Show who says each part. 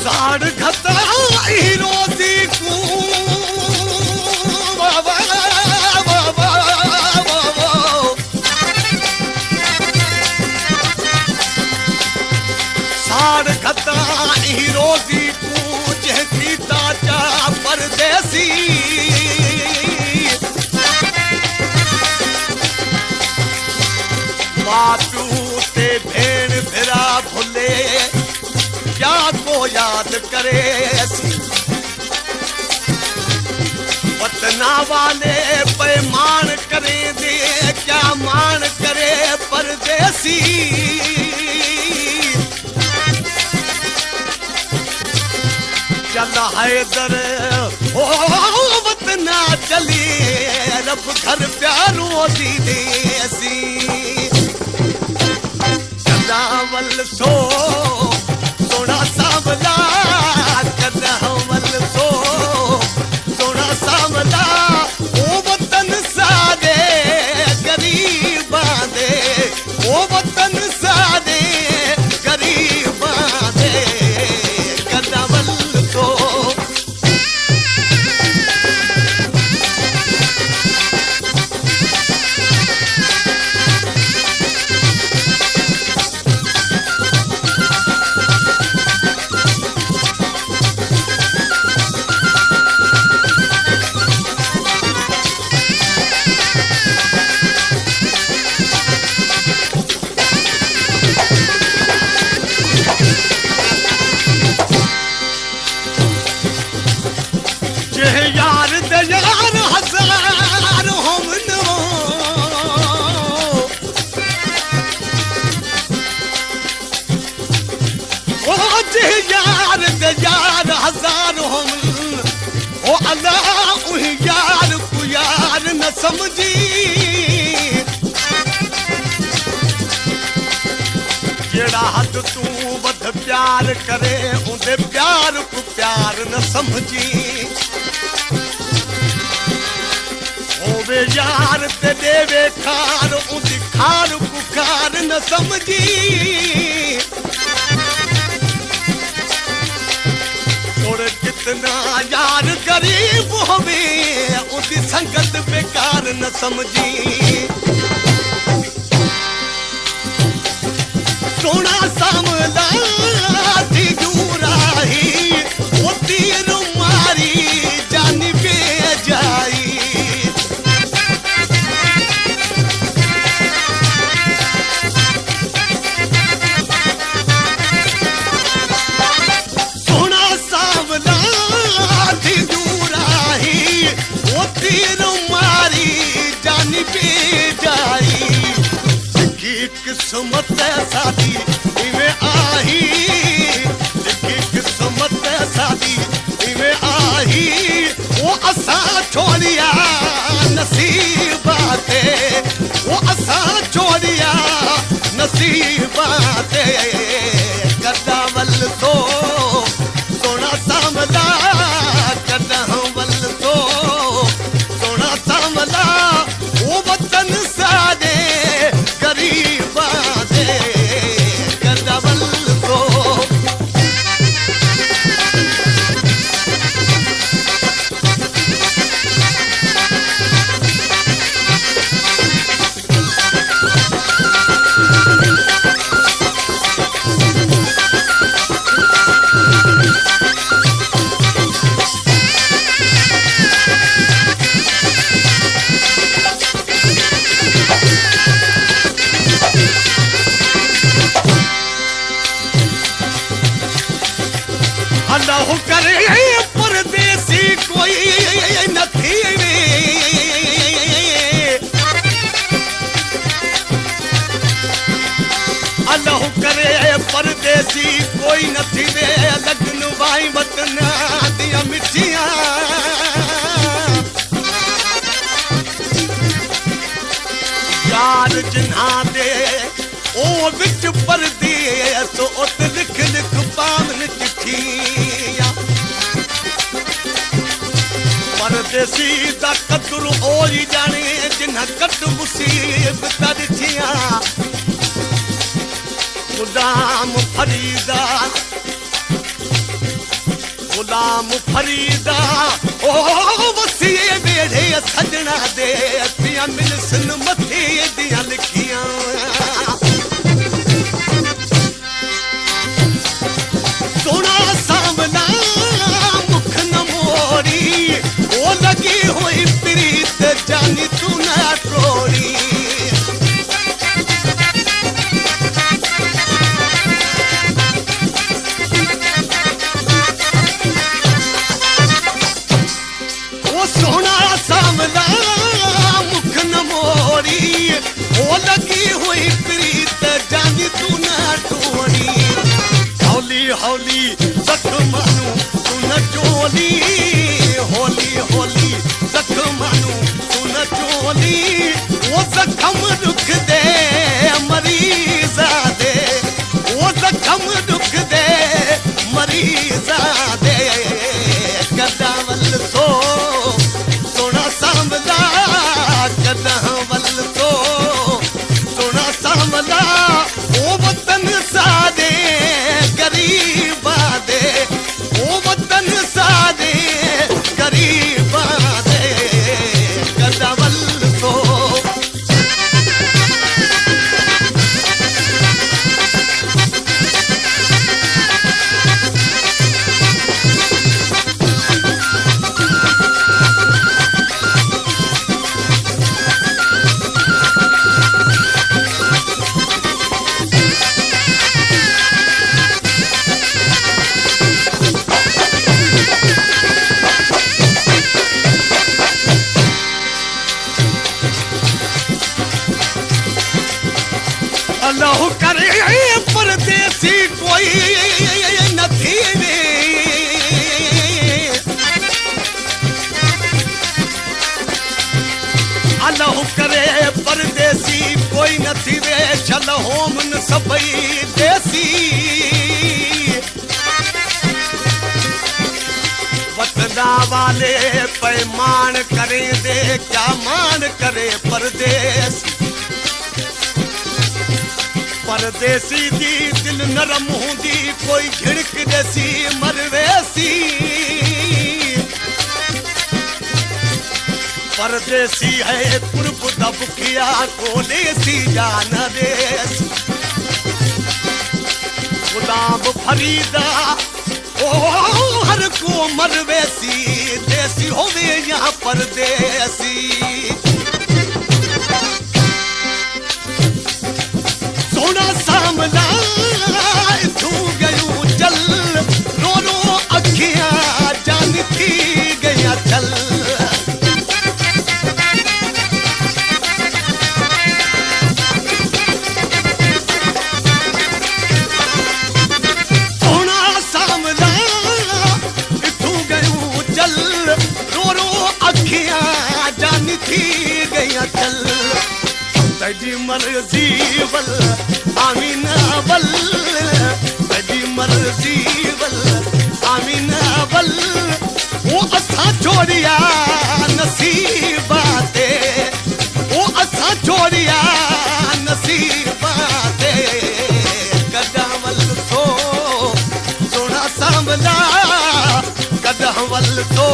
Speaker 1: साड़ घताई रोज़ी को साड़ घताई रोज़ी को जंहिंजी ताजा परदेसी मातू ते भेण भिरा भुले क्या को याद करे ऐसी वतना वाले पैमान करे दे क्या मान करे परदेसी चल हैदर ओ वतना चली रब घर प्यारो दी देसी चलावल सो सोना सावला चलावल सो सोना सावला ओ वतन सादे गरीबा दे ओ वतन सादे गरीबा दे चलावल सो यार दयार हजार हम ओ जे यार दयार हजार हम ओ अल्लाह उह यार को यार न समझी जेड़ा हद तू वध प्यार करे उनदे प्यार को प्यार न समझी वे यार ते देवे खार उदी खार पुकार न समझी थोड़े कितना यार गरीब होवे उदी संगत बेकार न समझी सोना सामला थी दूराही वो तीर मारी जानी पे जाई किस्मत सादी इवें आही किस्मत सादी इवें आही वो असा छोड़िया नसीबाते वो असा छोड़िया नसीबाते कदावल तो सोना सामला कदावल तो सोना सामला वो वतन सादे गरीबा दे कदावल तो अल्लाह करे परदेसी कोई नथी वे अल्लाह करे परदेसी कोई नथी वे लगन वाई वतन दिया मिठियां यार जिन्हा दे ओ विच परदेस उत लिख लिख पावन चिट्ठियां परदेसी दा कदर ओ ही जाने जिन्हा कट मुसीबत दिथियां गुलाम फरीदा गुलाम फरीदा ओ वसीए बेड़े सजना दे पिया मिलसन मथे दियां लिखियां सोना सामना मुख न मोड़ी ओ लगी हुई प्रीत जानी तू ना टोड़ी सोना सामना मुख न मोड़ी ओ लगी हुई प्रीत जानी तू ना टोड़ी हौली हौली जख्मानू तू न चोली होली होली जख्मानू तू न चोली वो जख्म दुख दे मरीजा दे वो जख्म दुख दे मरीजा दे कदावल सो अल्लाह करे परदेसी कोई नथी वे अल्लाह करे परदेसी कोई नथी वे चल होमन सबई देसी वतना वाले पैमान करे दे क्या मान करे परदेसी परदेसी दी दिल नरम होंदी कोई झिड़क देसी मरवेसी परदेसी है कुर्ब दबकिया को देसी जान देस गुलाम फरीदा ओ हर को मरवेसी देसी होवे यहाँ परदेसी सोना सामना तू गयूं चल रो रो अखियां जानती गया चल सोना सामना तू गयूं चल रो रो अखियां जानती गया चल तेरी मर्जी वल आमीना वल तेरी मर्जी वल आमीना वल वो असा छोड़िया नसीबाते वो असा छोड़िया नसीबाते कदावल सो सोना सामला कदावल सो